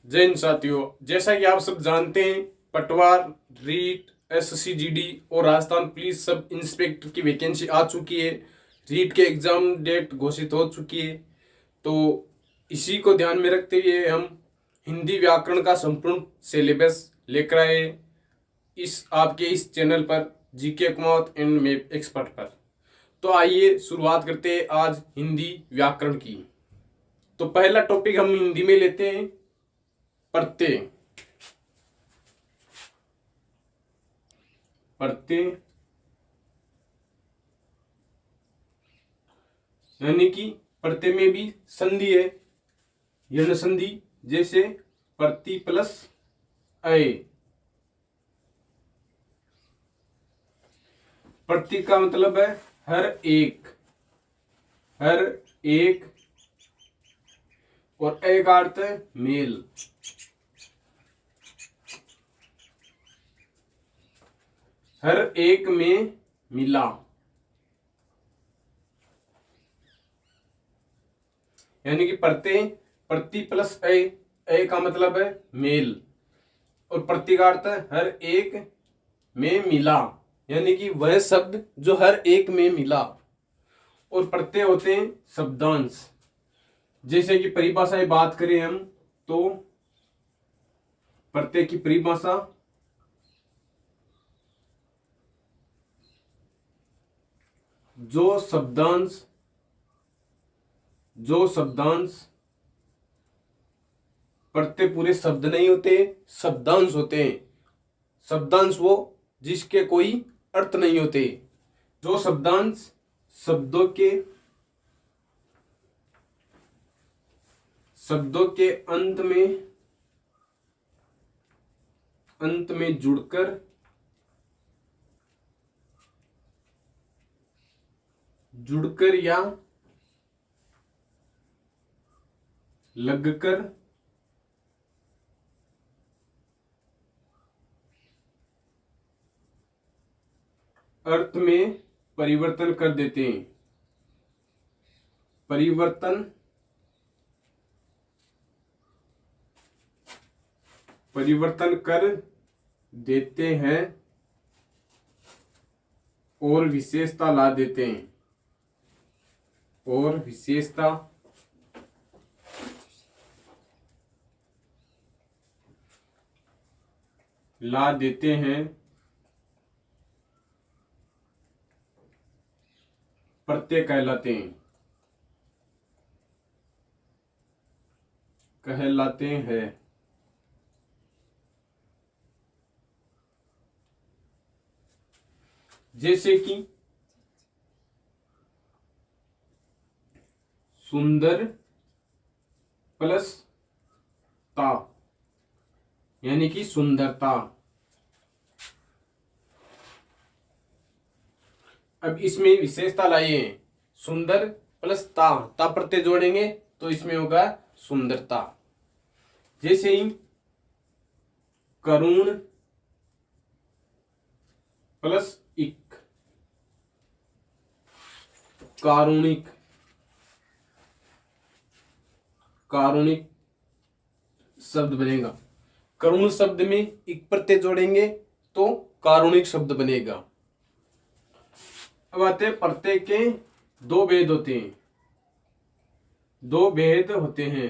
जय हिंद साथियों, जैसा कि आप सब जानते हैं, पटवार, रीट, एसएससी और राजस्थान पुलिस सब इंस्पेक्टर की वैकेंसी आ चुकी है। रीट के एग्जाम डेट घोषित हो चुकी है। तो इसी को ध्यान में रखते हुए हम हिंदी व्याकरण का संपूर्ण सिलेबस लेकर आए इस आपके इस चैनल पर, GK Kumawat and map expert पर। तो आइए शुरुआत करते हैं आज हिंदी व्याकरण की। तो पहला टॉपिक हम हिंदी में लेते हैं, प्रत्यय। प्रत्यय यानी कि प्रत्यय में भी संधि है, यण संधि। जैसे प्रति प्लस अय। प्रति का मतलब है हर एक, हर एक, और अय का अर्थ है मेल। हर एक में मिला, यानी कि प्रत्यय प्रति प्लस अय, अय का मतलब है मेल, और प्रति का अर्थ है हर एक में मिला, यानी कि वह शब्द जो हर एक में मिला। और प्रत्यय होते हैं शब्दांश। जैसे कि परिभाषाएं बात करें हम, तो प्रत्यय की परिभाषा जो शब्दांश प्रत्यय पूरे शब्द नहीं होते, शब्दांश होते हैं। शब्दांश वो जिसके कोई अर्थ नहीं होते। जो शब्दांश शब्दों के अंत में जुड़कर या लगकर अर्थ में परिवर्तन कर देते हैं। परिवर्तन कर देते हैं और विशेषता ला देते हैं। और विशेषता ला देते हैं, प्रत्यय कहलाते हैं। जैसे कि सुंदर प्लस ता, यानी कि सुंदरता। अब इसमें विशेषता लाइए, सुंदर प्लस ता, ता प्रत्यय जोड़ेंगे तो इसमें होगा सुंदरता। जैसे ही करुण प्लस इक, कारुणिक। कारुणिक शब्द बनेगा। करुण शब्द में इक प्रत्यय जोड़ेंगे तो कारुणिक शब्द बनेगा। अब आते हैं प्रत्यय के दो भेद होते हैं।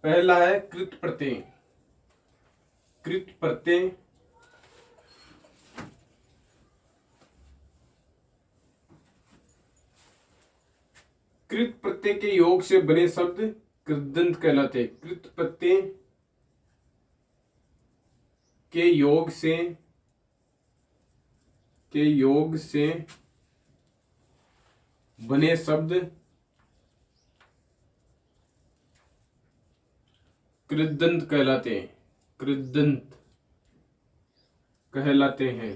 पहला है कृत प्रत्यय। कृत प्रत्यय कृत प्रत्यय के योग से बने शब्द कृदंत कहलाते हैं। कृत प्रत्यय के योग से बने शब्द कृदंत कहलाते हैं। कृदंत कहलाते हैं।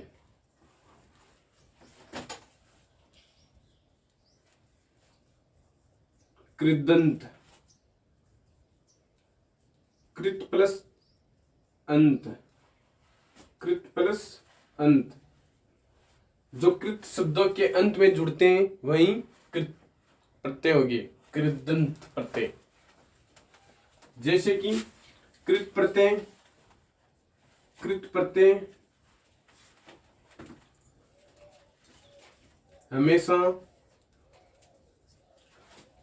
कृदंत, कृत प्लस अंत, कृत प्लस अंत। जो कृत शब्दों के अंत में जुड़ते हैं वही कृत प्रत्यय हो गए, कृदंत प्रत्यय। जैसे कि कृत प्रत्यय, कृत प्रत्यय हमेशा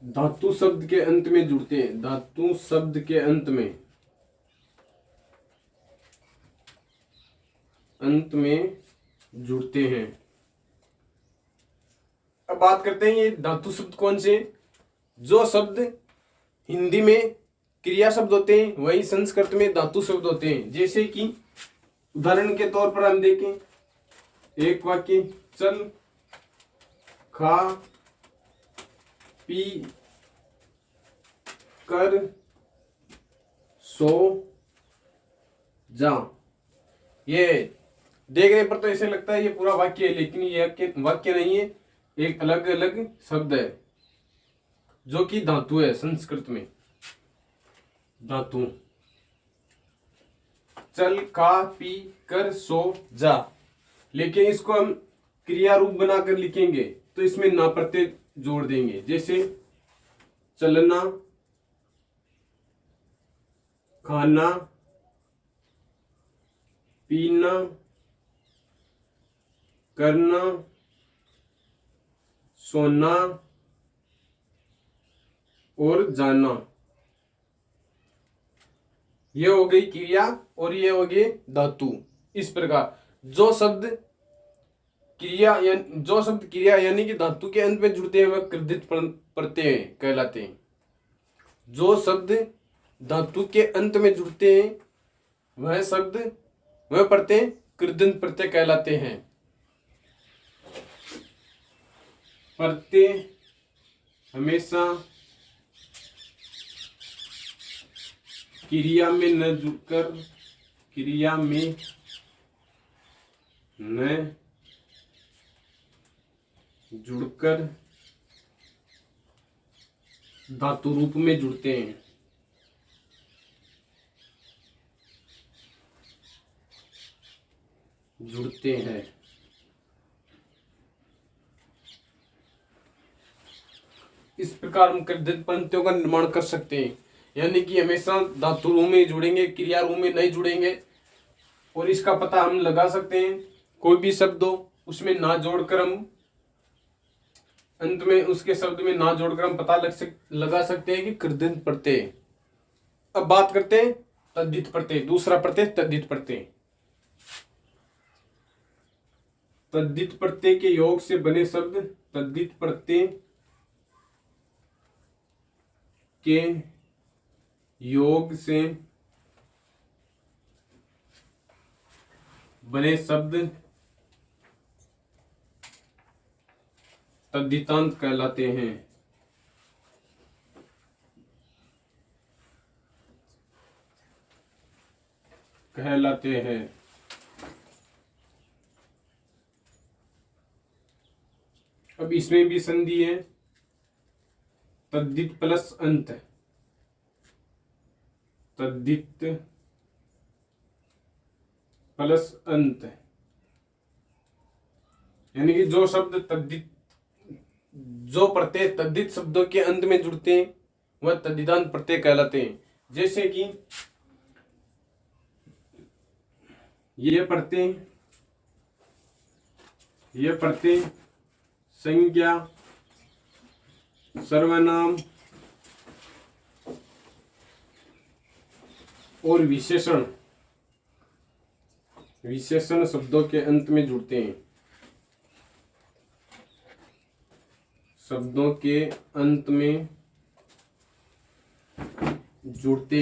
धातु शब्द के अंत में जुड़ते हैं, धातु शब्द के अंत में जुड़ते हैं। अब बात करते हैं ये धातु शब्द कौन से। जो शब्द हिंदी में क्रिया शब्द होते हैं वही संस्कृत में धातु शब्द होते हैं। जैसे कि उदाहरण के तौर पर हम देखें, एक वाक्य, चल, खा, पी, कर, सो, जा। ये देखने पर तो ऐसे लगता है ये पूरा वाक्य है, लेकिन ये वाक्य नहीं है, एक अलग अलग शब्द है जो कि धातु है। संस्कृत में धातु, चल, खा, पी, कर, सो, जा। लेकिन इसको हम क्रिया रूप बनाकर लिखेंगे तो इसमें ना प्रत्यय जोड़ देंगे। जैसे चलना, खाना, पीना, करना, सोना और जाना। ये हो गई क्रिया और ये हो गई धातु। इस प्रकार जो शब्द क्रिया यानी कि धातु के अंत में जुड़ते हैं वह कृदित प्रत्यय कहलाते हैं। जो शब्द धातु के अंत में जुड़ते हैं वह प्रत्यय कृदंत प्रत्यय कहलाते हैं। प्रत्यय हमेशा क्रिया में न जुड़कर धातु रूप में जुड़ते हैं। इस प्रकार हम कृदित प्रत्ययों का निर्माण कर सकते हैं, यानी कि हमेशा धातु रूप में जुड़ेंगे, क्रिया रूप में नहीं जुड़ेंगे। और इसका पता हम लगा सकते हैं, कोई भी शब्द हो उसमें ना जोड़कर हम अंत में उसके शब्द में ना जोड़कर हम पता लगा सकते हैं कि कृदित प्रत्यय। अब बात करते हैं तद्धित प्रत्यय, दूसरा प्रत्यय तद्धित प्रत्यय। तद्धित प्रत्यय के योग से बने शब्द तद्धित प्रत्यय के योग से बने शब्द तद्धितांत कहलाते हैं। अब इसमें भी संधि है, तद्धित प्लस अंत, तद्धित प्लस अंत, यानी कि जो प्रत्यय तद्धित शब्दों के अंत में जुड़ते हैं वह तद्धितांत प्रत्यय कहलाते हैं। जैसे कि ये प्रत्यय संज्ञा, सर्वनाम और विशेषण शब्दों के अंत में जुड़ते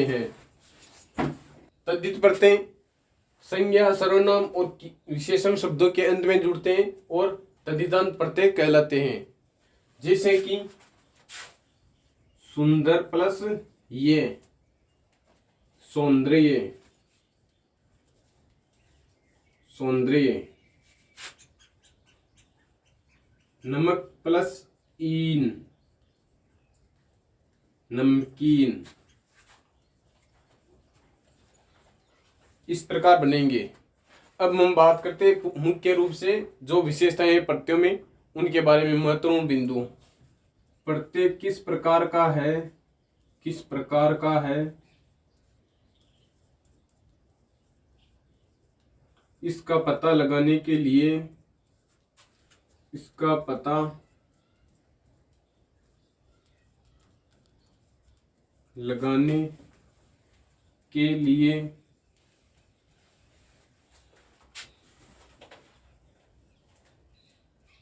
हैं। तद्धित प्रत्यय संज्ञा, सर्वनाम और विशेषण शब्दों के अंत में जुड़ते हैं और तद्धितांत प्रत्यय कहलाते हैं। जैसे कि सुंदर प्लस ये, सौंदर्य, नमक प्लस ईन, नमकीन। इस प्रकार बनेंगे। अब हम बात करते हैं मुख्य रूप से जो विशेषताएं हैं प्रत्ययों में, उनके बारे में महत्वपूर्ण बिंदु। प्रत्यय किस प्रकार का है, किस प्रकार का है, इसका पता लगाने के लिए, इसका पता लगाने के लिए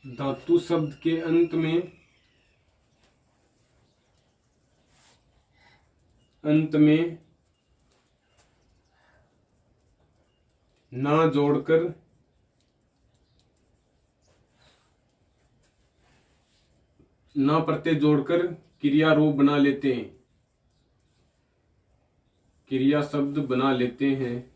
धातु शब्द के अंत में ना जोड़कर ना प्रत्यय जोड़कर क्रिया रूप बना लेते हैं, क्रिया शब्द बना लेते हैं,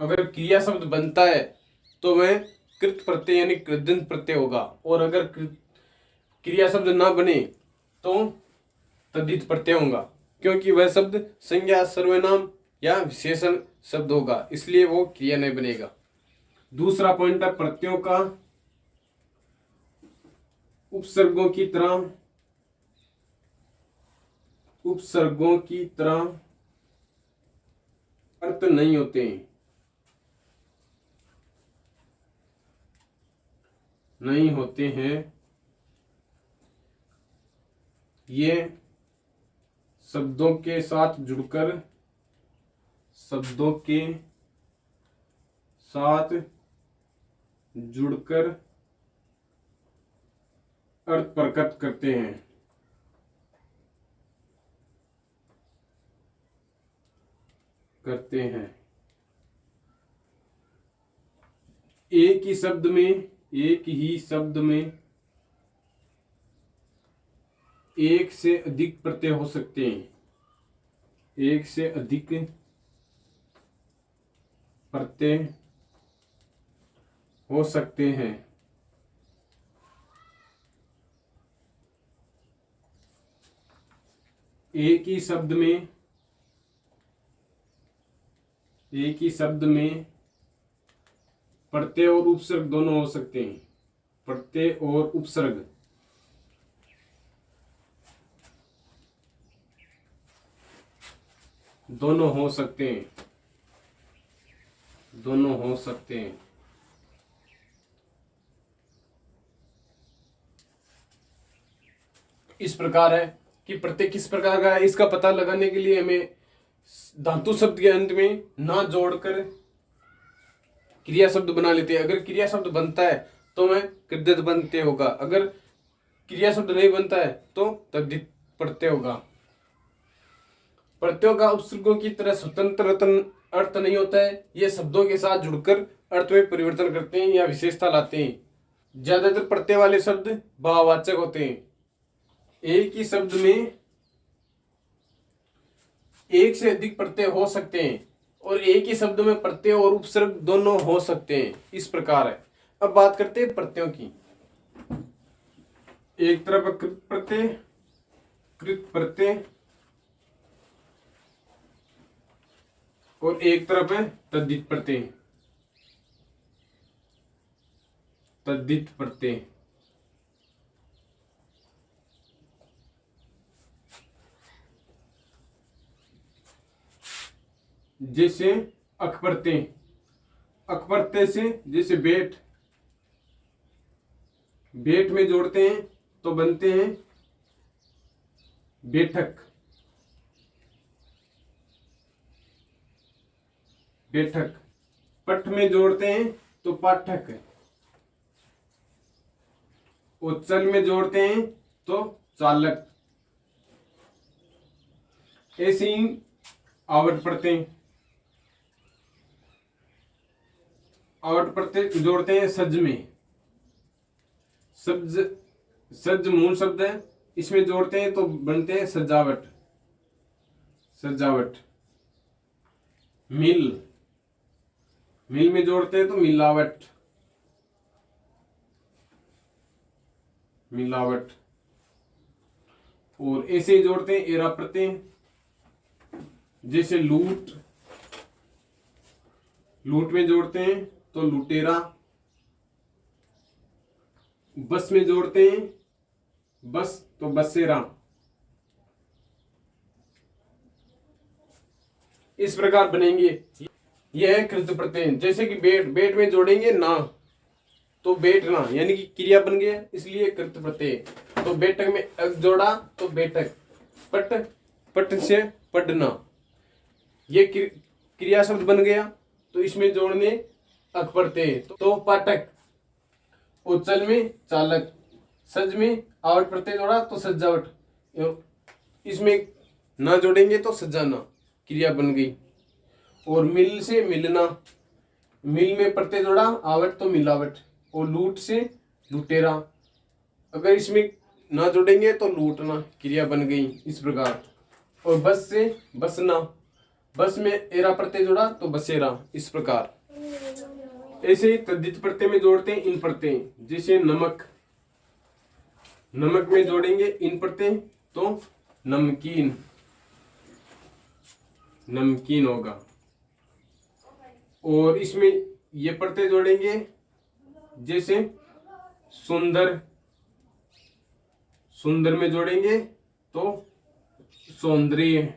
अगर क्रिया शब्द बनता है तो वह कृत प्रत्यय यानी कृदंत प्रत्यय होगा, और अगर क्रिया शब्द ना बने तो तद्धित प्रत्यय होगा, क्योंकि वह शब्द संज्ञा सर्वनाम या विशेषण शब्द होगा, इसलिए वो क्रिया नहीं बनेगा। दूसरा पॉइंट है प्रत्ययों का उपसर्गों की तरह अर्थ नहीं होते हैं, ये शब्दों के साथ जुड़कर अर्थ प्रकट करते हैं, एक ही शब्द में एक से अधिक प्रत्यय हो सकते हैं, एक से अधिक प्रत्यय हो सकते हैं। एक ही शब्द में प्रत्यय और उपसर्ग दोनों हो सकते हैं, प्रत्यय और उपसर्ग दोनों हो सकते हैं, इस प्रकार है कि प्रत्यय किस प्रकार का है, इसका पता लगाने के लिए हमें धातु शब्द के अंत में ना जोड़कर क्रिया शब्द बना लेते हैं। अगर क्रिया शब्द बनता है तो वह कृदंत प्रत्यय होगा, अगर क्रिया शब्द नहीं बनता है तो तद्धित प्रत्यय होगा। प्रत्ययों का उपसर्गों की तरह स्वतंत्र अर्थ नहीं होता है, ये शब्दों के साथ जुड़कर अर्थ में परिवर्तन करते हैं या विशेषता लाते हैं। ज्यादातर प्रत्यय वाले शब्द भाववाचक होते हैं। एक ही शब्द में एक से अधिक प्रत्यय हो सकते हैं और एक ही शब्द में प्रत्यय और उपसर्ग दोनों हो सकते हैं, इस प्रकार है। अब बात करते हैं प्रत्ययों की। एक तरफ कृत प्रत्यय और एक तरफ है तद्धित प्रत्यय। जैसे अक प्रत्यय से जैसे बेट में जोड़ते हैं तो बनते हैं बैठक, पठ में जोड़ते हैं तो पाठक, और चल में जोड़ते हैं तो चालक। ऐसे ही आवट प्रत्यय जोड़ते हैं सज में, सज मूल शब्द है, इसमें जोड़ते हैं तो बनते हैं सजावट। मिल में जोड़ते हैं तो मिलावट। और ऐसे ही जोड़ते हैं एरा प्रत्यय जैसे लूट, लूट में जोड़ते हैं तो लुटेरा। बस में जोड़ते हैं बस तो बसेरा। इस प्रकार बनेंगे। यह है कृत प्रत्यय। जैसे कि बेट, बेट में जोड़ेंगे ना तो बेटना, यानी कि क्रिया बन गया, इसलिए कृत प्रत्यय। तो बेटक में अक जोड़ा तो बेटक। पट, पट से पढ़ना, ये क्रिया शब्द बन गया, तो इसमें जोड़ने अक प्रत्यय तो पाठक। उच्चल में चालक, सज में आवट प्रत्यय जोड़ा तो सजावट। इसमें ना जोड़ेंगे तो सजाना, क्रिया बन गई। और मिल से मिलना, मिल में प्रत्यय जोड़ा आवट तो मिलावट। और लूट से लुटेरा, अगर इसमें ना जोड़ेंगे तो लूटना, क्रिया बन गई इस प्रकार। और बस से बसना, बस में एरा प्रत्यय जोड़ा तो बसेरा, इस प्रकार। ऐसे ही तद्धित प्रत्यय में जोड़ते हैं इन प्रत्यय। जैसे नमक, नमक में जोड़ेंगे इन प्रत्यय तो नमकीन, नमकीन होगा। और इसमें ये प्रत्यय जोड़ेंगे जैसे सुंदर, सुंदर में जोड़ेंगे तो सौंदर्य।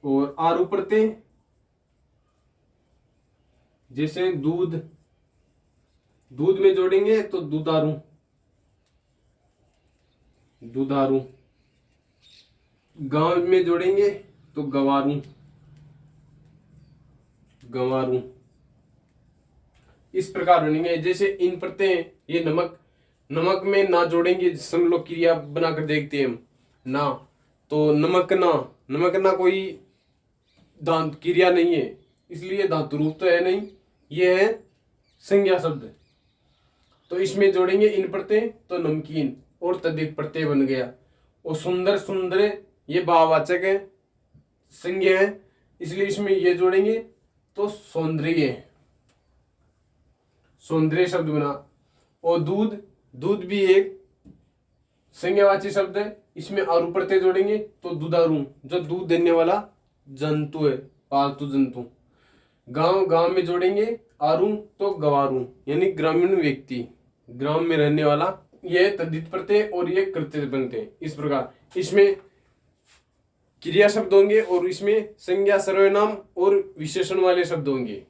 और आरु प्रत्यय जैसे दूध, दूध में जोड़ेंगे तो दुधारू, दुधारू। गांव में जोड़ेंगे तो गंवारू, गंवारू। इस प्रकार बनेंगे। जैसे इन प्रत्यय, ये नमक, नमक में ना जोड़ेंगे, जिससे हम लोग क्रिया बनाकर देखते हैं ना, तो नमक ना, नमक ना कोई दांत क्रिया नहीं है, इसलिए धातु रूप तो है नहीं, ये है संज्ञा शब्द। तो इसमें जोड़ेंगे इन प्रत्यय तो नमकीन और तद्धित प्रत्यय बन गया। और सुंदर, सुंदर ये भाववाचक है, संज्ञा है, इसलिए इसमें ये जोड़ेंगे तो सौंदर्य, सौंदर्य शब्द बना। और दूध, दूध भी एक संज्ञावाची शब्द है, इसमें आरु प्रत्यय जोड़ेंगे तो दुधारू, जो दूध देने वाला जंतु है, पालतू जंतु। गांव, गांव में जोड़ेंगे आरू तो गवारू, यानी ग्रामीण व्यक्ति, ग्राम में रहने वाला। यह तद्धित प्रत्यय और ये कृत्य बनते हैं इस प्रकार। इसमें क्रिया शब्द होंगे और इसमें संज्ञा, सर्वनाम और विशेषण वाले शब्द होंगे।